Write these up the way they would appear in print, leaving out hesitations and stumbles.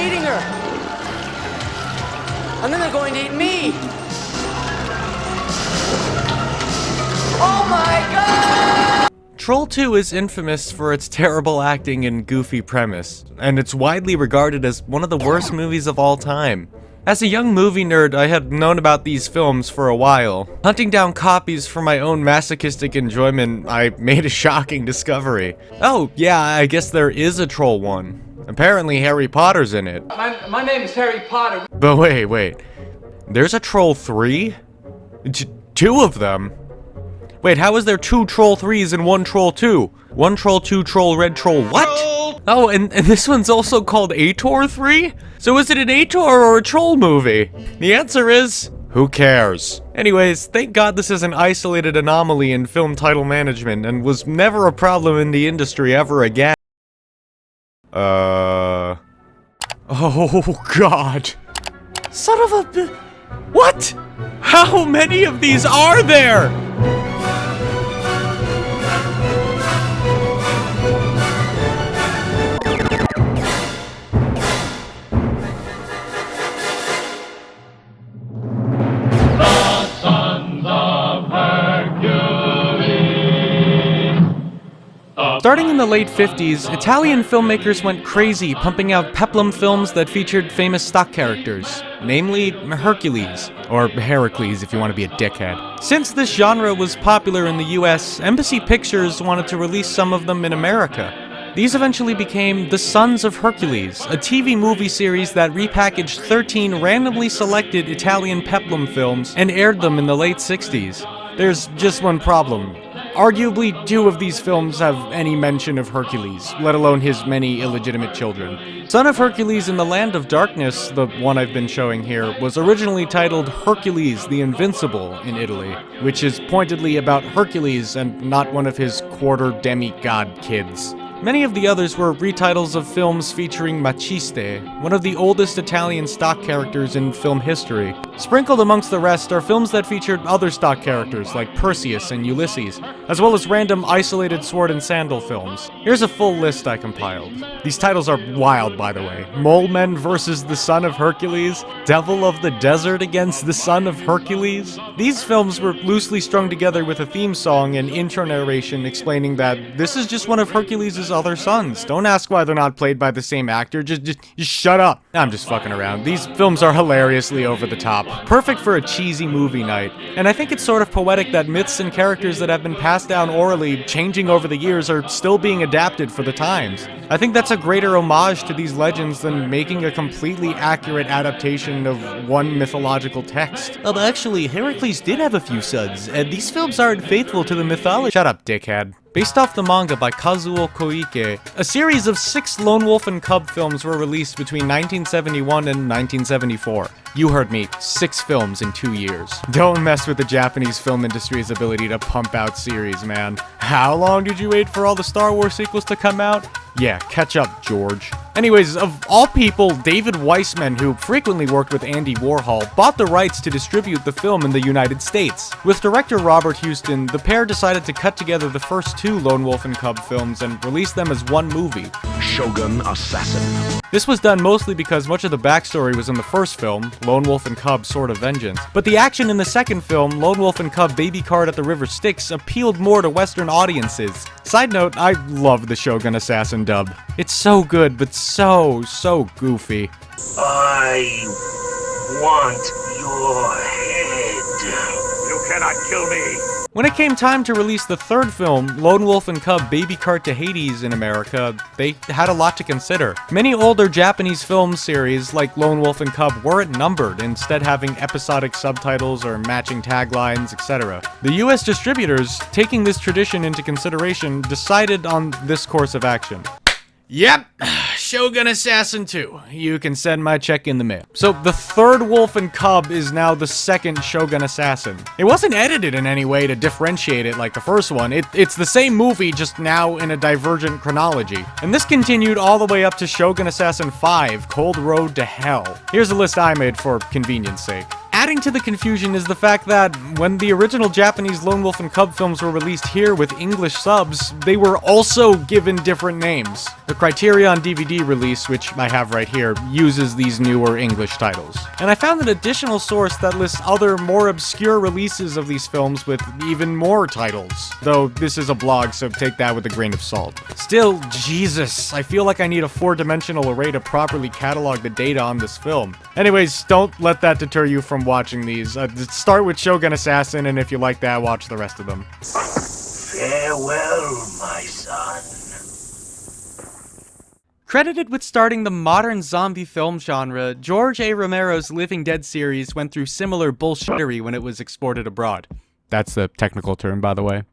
eating her. And then they're going to eat me. Oh my God! Troll 2 is infamous for its terrible acting and goofy premise, and it's widely regarded as one of the worst movies of all time. As a young movie nerd, I had known about these films for a while. Hunting down copies for my own masochistic enjoyment, I made a shocking discovery. Oh, yeah, I guess there is a Troll 1. Apparently Harry Potter's in it. My name is Harry Potter. But wait. There's a Troll 3? Two of them? Wait, how is there 2 Troll 3s and 1 Troll 2? 1 Troll 2 Troll Red Troll what? Oh, and this one's also called Ator 3? So is it an Ator or a Troll movie? The answer is, who cares? Anyways, thank God this is an isolated anomaly in film title management and was never a problem in the industry ever again. Oh God. Son of a what? How many of these are there? Starting in the late 50s, Italian filmmakers went crazy pumping out peplum films that featured famous stock characters, namely Hercules, or Heracles if you want to be a dickhead. Since this genre was popular in the US, Embassy Pictures wanted to release some of them in America. These eventually became the Sons of Hercules, a TV movie series that repackaged 13 randomly selected Italian peplum films and aired them in the late 60s. There's just one problem. Arguably, 2 of these films have any mention of Hercules, let alone his many illegitimate children. Son of Hercules in the Land of Darkness, the one I've been showing here, was originally titled Hercules the Invincible in Italy, which is pointedly about Hercules and not one of his quarter demigod kids. Many of the others were retitles of films featuring Maciste, one of the oldest Italian stock characters in film history. Sprinkled amongst the rest are films that featured other stock characters like Perseus and Ulysses, as well as random isolated sword and sandal films. Here's a full list I compiled. These titles are wild, by the way. Mole Men versus the Son of Hercules, Devil of the Desert against the Son of Hercules. These films were loosely strung together with a theme song and intro narration explaining that this is just one of Hercules' other sons. Don't ask why they're not played by the same actor, just shut up. I'm just fucking around. These films are hilariously over the top, perfect for a cheesy movie night. And I think it's sort of poetic that myths and characters that have been passed down orally, changing over the years, are still being adapted for the times. I think that's a greater homage to these legends than making a completely accurate adaptation of one mythological text. Actually, Heracles did have a few sons, and these films aren't faithful to the mythology. Shut up, dickhead. Based off the manga by Kazuo Koike, a series of 6 Lone Wolf and Cub films were released between 1971 and 1974. You heard me, 6 films in 2 years. Don't mess with the Japanese film industry's ability to pump out series, man. How long did you wait for all the Star Wars sequels to come out? Yeah, catch up, George. Anyways, of all people, David Weissman, who frequently worked with Andy Warhol, bought the rights to distribute the film in the United States. With director Robert Huston, the pair decided to cut together the first 2 Lone Wolf and Cub films and release them as one movie. Shogun Assassin. This was done mostly because much of the backstory was in the first film, Lone Wolf and Cub Sword of Vengeance, but the action in the second film, Lone Wolf and Cub Baby Cart at the River Styx, appealed more to Western audiences. Side note, I love the Shogun Assassin dub. It's so good, but so goofy. I want your head. You cannot kill me. When it came time to release the third film, Lone Wolf and Cub Baby Cart to Hades in America, they had a lot to consider. Many older Japanese film series like Lone Wolf and Cub weren't numbered, instead having episodic subtitles or matching taglines, etc. The US distributors, taking this tradition into consideration, decided on this course of action. Yep, Shogun Assassin 2. You can send my check in the mail. So the third Wolf and Cub is now the second Shogun Assassin. It wasn't edited in any way to differentiate it like the first one. It's the same movie, just now in a divergent chronology. And this continued all the way up to Shogun Assassin 5, Cold Road to Hell. Here's a list I made for convenience sake. Adding to the confusion is the fact that when the original Japanese Lone Wolf and Cub films were released here with English subs, they were also given different names. The Criterion DVD release, which I have right here, uses these newer English titles. And I found an additional source that lists other more obscure releases of these films with even more titles. Though this is a blog, so take that with a grain of salt. Still, Jesus, I feel like I need a 4-dimensional array to properly catalog the data on this film. Anyways, don't let that deter you from watching these. Start with Shogun Assassin, and if you like that, watch the rest of them. Farewell, my son. Credited with starting the modern zombie film genre, George A. Romero's Living Dead series went through similar bullshittery when it was exported abroad. That's the technical term, by the way.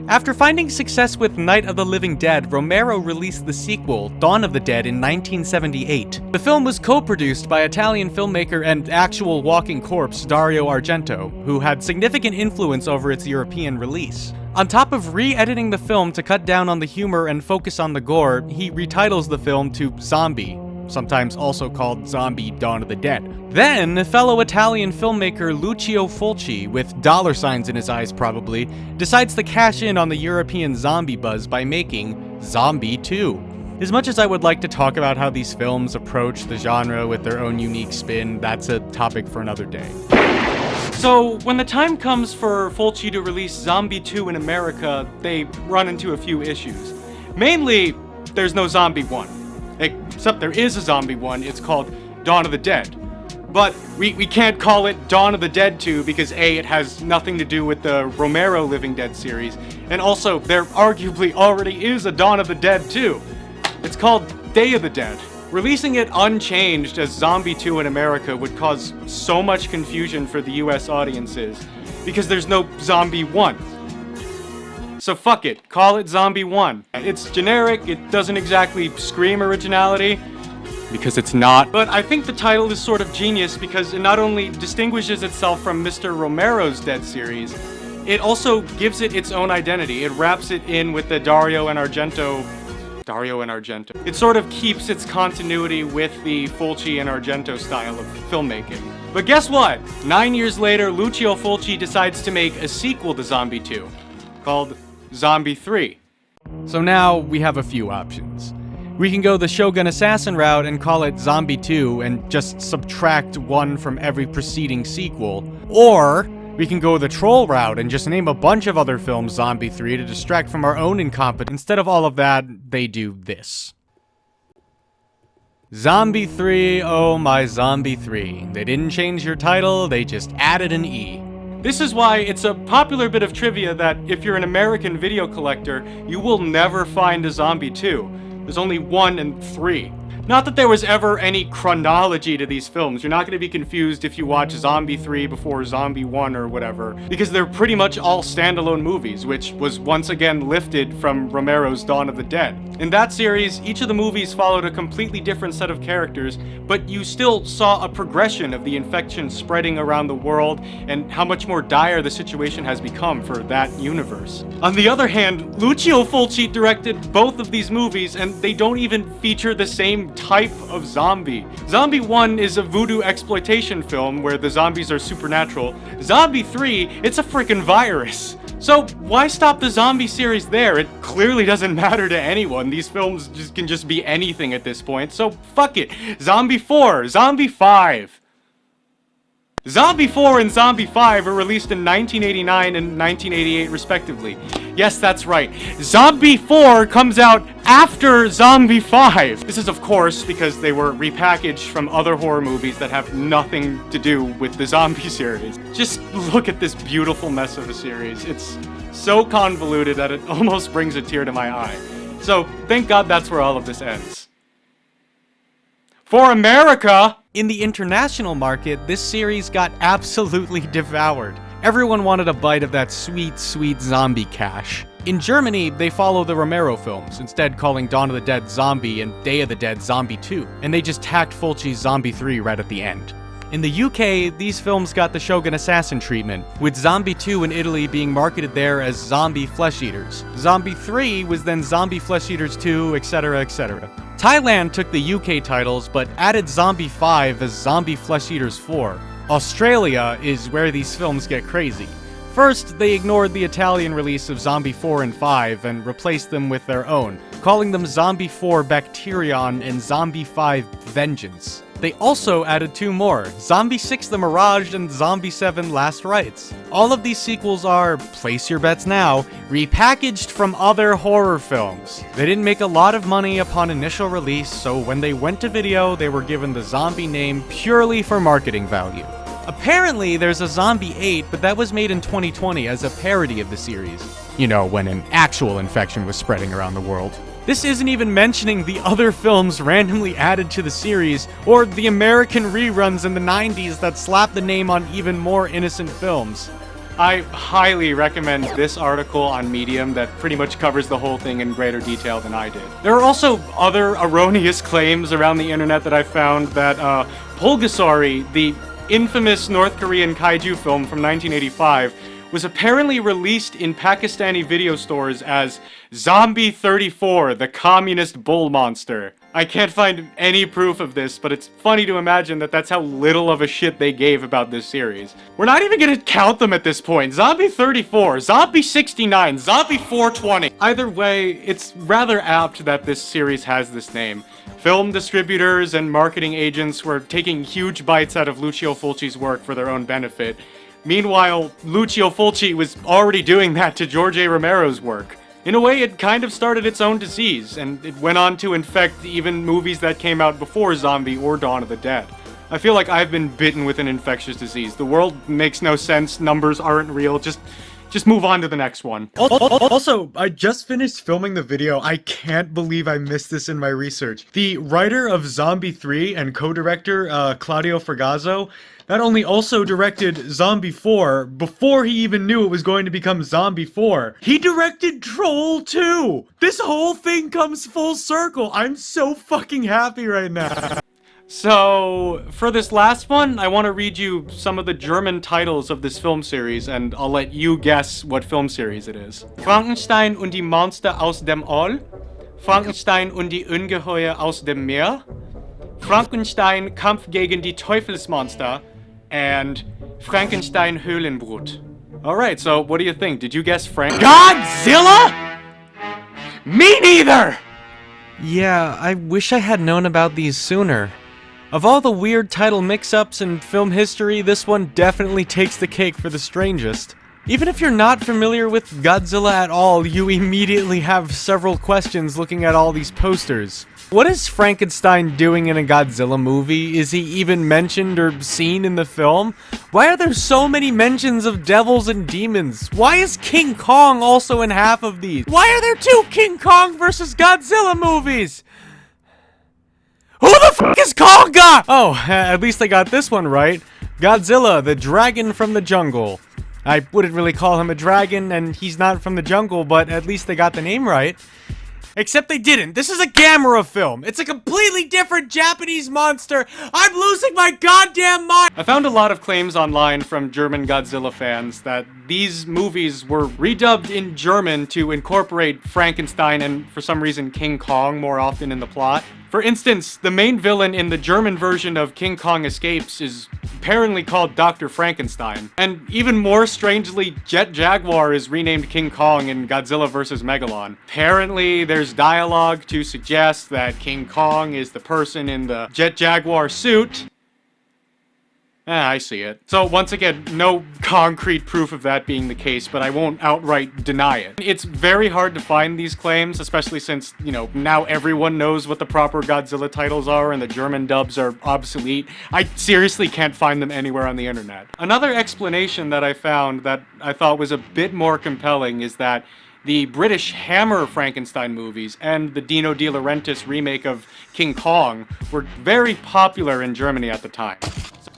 After finding success with Night of the Living Dead, Romero released the sequel, Dawn of the Dead, in 1978. The film was co-produced by Italian filmmaker and actual walking corpse Dario Argento, who had significant influence over its European release. On top of re-editing the film to cut down on the humor and focus on the gore, he retitles the film to Zombi, sometimes also called Zombie Dawn of the Dead. Then, fellow Italian filmmaker Lucio Fulci, with dollar signs in his eyes probably, decides to cash in on the European zombie buzz by making Zombie 2. As much as I would like to talk about how these films approach the genre with their own unique spin, that's a topic for another day. So, when the time comes for Fulci to release Zombie 2 in America, they run into a few issues. Mainly, there's no Zombie 1. Except there is a Zombie 1, it's called Dawn of the Dead. But we can't call it Dawn of the Dead 2 because A, it has nothing to do with the Romero Living Dead series, and also, there arguably already is a Dawn of the Dead 2. It's called Day of the Dead. Releasing it unchanged as Zombie 2 in America would cause so much confusion for the US audiences, because there's no Zombie 1. So fuck it, call it Zombie 1. It's generic, it doesn't exactly scream originality, because it's not. But I think the title is sort of genius because it not only distinguishes itself from Mr. Romero's Dead series, it also gives it its own identity. It wraps it in with the Dario and Argento. It sort of keeps its continuity with the Fulci and Argento style of filmmaking. But guess what? 9 years later, Lucio Fulci decides to make a sequel to Zombie 2, called Zombie 3. So now we have a few options. We can go the Shogun Assassin route and call it Zombie 2 and just subtract one from every preceding sequel. Or we can go the troll route and just name a bunch of other films Zombie 3 to distract from our own incompetence. Instead of all of that, they do this. Zombie 3, oh my Zombie 3. They didn't change your title, they just added an E. This is why it's a popular bit of trivia that if you're an American video collector, you will never find a Zombie 2. There's only 1 and 3. Not that there was ever any chronology to these films. You're not going to be confused if you watch Zombie 3 before Zombie 1 or whatever, because they're pretty much all standalone movies, which was once again lifted from Romero's Dawn of the Dead. In that series, each of the movies followed a completely different set of characters, but you still saw a progression of the infection spreading around the world and how much more dire the situation has become for that universe. On the other hand, Lucio Fulci directed both of these movies, and they don't even feature the same type of zombie. Zombie 1 is a voodoo exploitation film where the zombies are supernatural. Zombie 3, it's a freaking virus. So why stop the zombie series there? It clearly doesn't matter to anyone. These films can just be anything at this point, so fuck it. Zombie 4, Zombie 5. Zombie 4 and Zombie 5 were released in 1989 and 1988 respectively. Yes, that's right. Zombie 4 comes out after Zombie 5. This is of course because they were repackaged from other horror movies that have nothing to do with the zombie series. Just look at this beautiful mess of a series. It's so convoluted that it almost brings a tear to my eye. So thank God that's where all of this ends. For America! In the international market, this series got absolutely devoured. Everyone wanted a bite of that sweet, sweet zombie cash. In Germany, they follow the Romero films, instead calling Dawn of the Dead Zombie and Day of the Dead Zombie 2, and they just tacked Fulci's Zombie 3 right at the end. In the UK, these films got the Shogun Assassin treatment, with Zombie 2 in Italy being marketed there as Zombie Flesh Eaters. Zombie 3 was then Zombie Flesh Eaters 2, etc., etc. Thailand took the UK titles, but added Zombie 5 as Zombie Flesh Eaters 4. Australia is where these films get crazy. First, they ignored the Italian release of Zombie 4 and 5 and replaced them with their own, calling them Zombie 4 Bacterion and Zombie 5 Vengeance. They also added 2 more, Zombie 6 The Mirage and Zombie 7 Last Rites. All of these sequels are, place your bets now, repackaged from other horror films. They didn't make a lot of money upon initial release, so when they went to video, they were given the Zombie name purely for marketing value. Apparently, there's a Zombie 8, but that was made in 2020 as a parody of the series. You know, when an actual infection was spreading around the world. This isn't even mentioning the other films randomly added to the series, or the American reruns in the 90s that slapped the name on even more innocent films. I highly recommend this article on Medium that pretty much covers the whole thing in greater detail than I did. There are also other erroneous claims around the internet that I found that Pulgasari, the infamous North Korean kaiju film from 1985, was apparently released in Pakistani video stores as Zombie 34, the Communist Bull Monster. I can't find any proof of this, but it's funny to imagine that that's how little of a shit they gave about this series. We're not even gonna count them at this point. Zombie 34, Zombie 69, Zombie 420. Either way, it's rather apt that this series has this name. Film distributors and marketing agents were taking huge bites out of Lucio Fulci's work for their own benefit. Meanwhile, Lucio Fulci was already doing that to George Romero's work. In a way, it kind of started its own disease, and it went on to infect even movies that came out before Zombie or Dawn of the Dead. I feel like I've been bitten with an infectious disease. The world makes no sense, numbers aren't real, just move on to the next one. Also, I just finished filming the video. I can't believe I missed this in my research. The writer of Zombie 3 and co-director, Claudio Fragazzo, not only also directed Zombie 4 before he even knew it was going to become Zombie 4, he directed Troll 2! This whole thing comes full circle. I'm so fucking happy right now. So, for this last one, I want to read you some of the German titles of this film series, and I'll let you guess what film series it is. Frankenstein und die Monster aus dem All, Frankenstein und die Ungeheuer aus dem Meer, Frankenstein Kampf gegen die Teufelsmonster, and Frankenstein Höhlenbrut. Alright, so what do you think? Did you guess Godzilla? Me neither! Yeah, I wish I had known about these sooner. Of all the weird title mix-ups in film history, this one definitely takes the cake for the strangest. Even if you're not familiar with Godzilla at all, you immediately have several questions looking at all these posters. What is Frankenstein doing in a Godzilla movie? Is he even mentioned or seen in the film? Why are there so many mentions of devils and demons? Why is King Kong also in half of these? Why are there 2 King Kong versus Godzilla movies? Who the f*** is Konga? Oh, at least I got this one right. Godzilla, the dragon from the jungle. I wouldn't really call him a dragon, and he's not from the jungle, but at least they got the name right. Except they didn't. This is a Gamera film. It's a completely different Japanese monster. I'm losing my goddamn mind. I found a lot of claims online from German Godzilla fans that these movies were redubbed in German to incorporate Frankenstein and, for some reason, King Kong more often in the plot. For instance, the main villain in the German version of King Kong Escapes is apparently called Dr. Frankenstein. And even more strangely, Jet Jaguar is renamed King Kong in Godzilla vs. Megalon. Apparently, there's dialogue to suggest that King Kong is the person in the Jet Jaguar suit. I see it. So once again, no concrete proof of that being the case, but I won't outright deny it. It's very hard to find these claims, especially since, you know, now everyone knows what the proper Godzilla titles are and the German dubs are obsolete. I seriously can't find them anywhere on the internet. Another explanation that I found that I thought was a bit more compelling is that the British Hammer Frankenstein movies and the Dino De Laurentiis remake of King Kong were very popular in Germany at the time.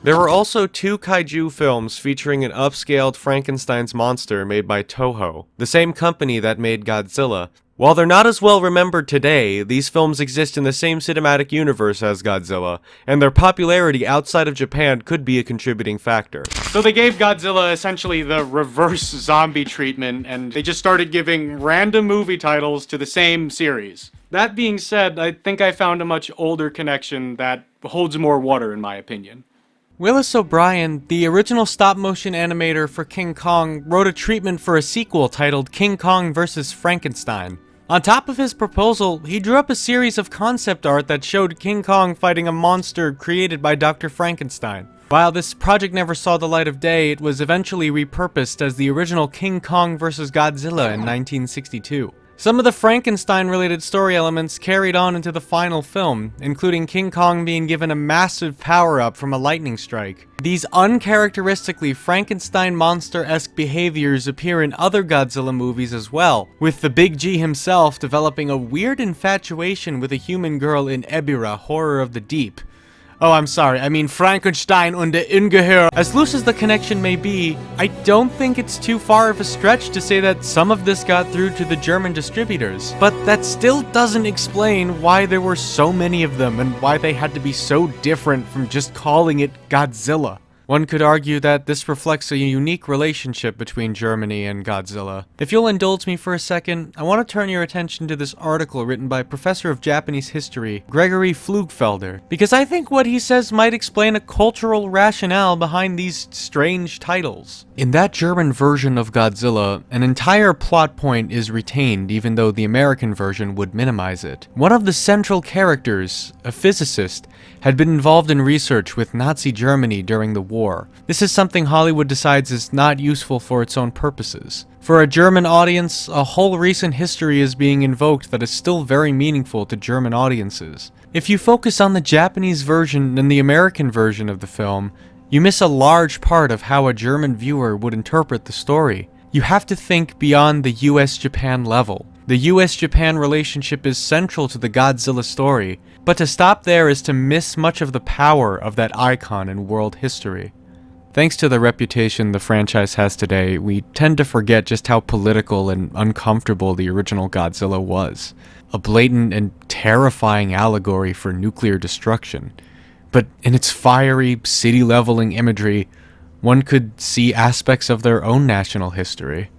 There were also 2 kaiju films featuring an upscaled Frankenstein's monster made by Toho, the same company that made Godzilla. While they're not as well remembered today, these films exist in the same cinematic universe as Godzilla, and their popularity outside of Japan could be a contributing factor. So they gave Godzilla essentially the reverse zombie treatment, and they just started giving random movie titles to the same series. That being said, I think I found a much older connection that holds more water in my opinion. Willis O'Brien, the original stop-motion animator for King Kong, wrote a treatment for a sequel titled King Kong vs. Frankenstein. On top of his proposal, he drew up a series of concept art that showed King Kong fighting a monster created by Dr. Frankenstein. While this project never saw the light of day, it was eventually repurposed as the original King Kong vs. Godzilla in 1962. Some of the Frankenstein-related story elements carried on into the final film, including King Kong being given a massive power-up from a lightning strike. These uncharacteristically Frankenstein monster-esque behaviors appear in other Godzilla movies as well, with the Big G himself developing a weird infatuation with a human girl in Ebirah, Horror of the Deep. Oh, I'm sorry, I mean Frankenstein und der Ungeheuer. As loose as the connection may be, I don't think it's too far of a stretch to say that some of this got through to the German distributors. But that still doesn't explain why there were so many of them and why they had to be so different from just calling it Godzilla. One could argue that this reflects a unique relationship between Germany and Godzilla. If you'll indulge me for a second, I want to turn your attention to this article written by Professor of Japanese History, Gregory Pflugfelder, because I think what he says might explain a cultural rationale behind these strange titles. In that German version of Godzilla, an entire plot point is retained even though the American version would minimize it. One of the central characters, a physicist, had been involved in research with Nazi Germany during the war. This is something Hollywood decides is not useful for its own purposes. For a German audience, a whole recent history is being invoked that is still very meaningful to German audiences. If you focus on the Japanese version and the American version of the film, you miss a large part of how a German viewer would interpret the story. You have to think beyond the US-Japan level. The US-Japan relationship is central to the Godzilla story, but to stop there is to miss much of the power of that icon in world history. Thanks to the reputation the franchise has today, we tend to forget just how political and uncomfortable the original Godzilla was. A blatant and terrifying allegory for nuclear destruction. But in its fiery, city-leveling imagery, one could see aspects of their own national history.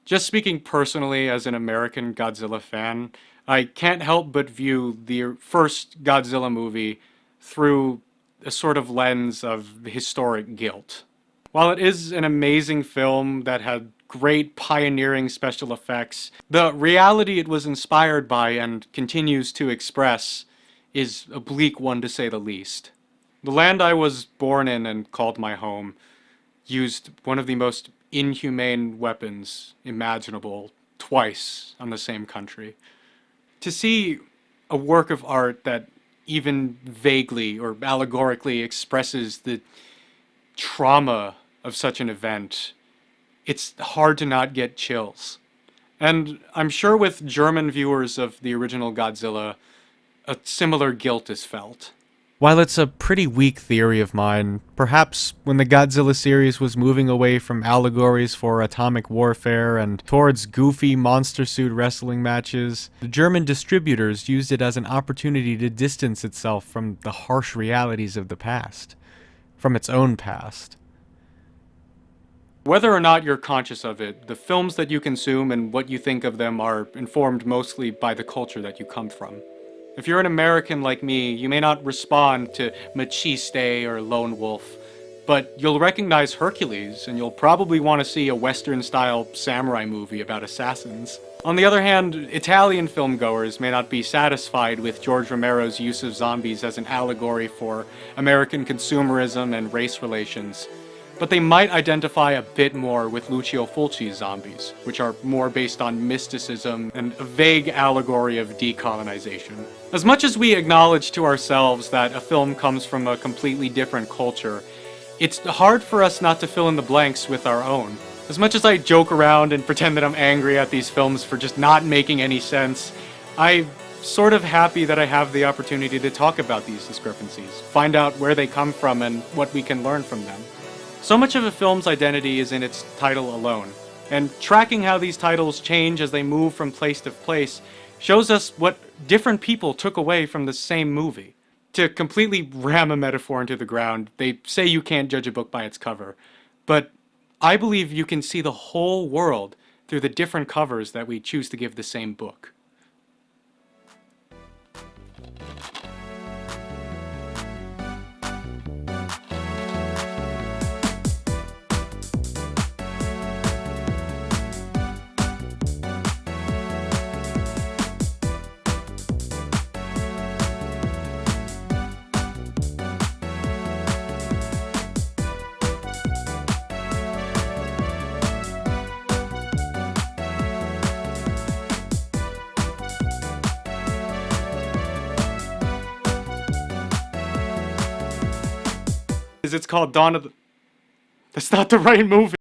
Just speaking personally as an American Godzilla fan, I can't help but view the first Godzilla movie through a sort of lens of historic guilt. While it is an amazing film that had great pioneering special effects, the reality it was inspired by and continues to express is a bleak one to say the least. The land I was born in and called my home used one of the most inhumane weapons imaginable twice on the same country. To see a work of art that even vaguely or allegorically expresses the trauma of such an event, it's hard to not get chills. And I'm sure with German viewers of the original Godzilla, a similar guilt is felt. While it's a pretty weak theory of mine, perhaps when the Godzilla series was moving away from allegories for atomic warfare and towards goofy monster suit wrestling matches, the German distributors used it as an opportunity to distance itself from the harsh realities of the past, from its own past. Whether or not you're conscious of it, the films that you consume and what you think of them are informed mostly by the culture that you come from. If you're an American like me, you may not respond to Machiste or Lone Wolf, but you'll recognize Hercules, and you'll probably want to see a Western-style samurai movie about assassins. On the other hand, Italian filmgoers may not be satisfied with George Romero's use of zombies as an allegory for American consumerism and race relations, but they might identify a bit more with Lucio Fulci's zombies, which are more based on mysticism and a vague allegory of decolonization. As much as we acknowledge to ourselves that a film comes from a completely different culture, it's hard for us not to fill in the blanks with our own. As much as I joke around and pretend that I'm angry at these films for just not making any sense, I'm sort of happy that I have the opportunity to talk about these discrepancies, find out where they come from and what we can learn from them. So much of a film's identity is in its title alone, and tracking how these titles change as they move from place to place shows us what different people took away from the same movie. To completely ram a metaphor into the ground, they say you can't judge a book by its cover, but I believe you can see the whole world through the different covers that we choose to give the same book. It's called Dawn of the... That's not the right movie.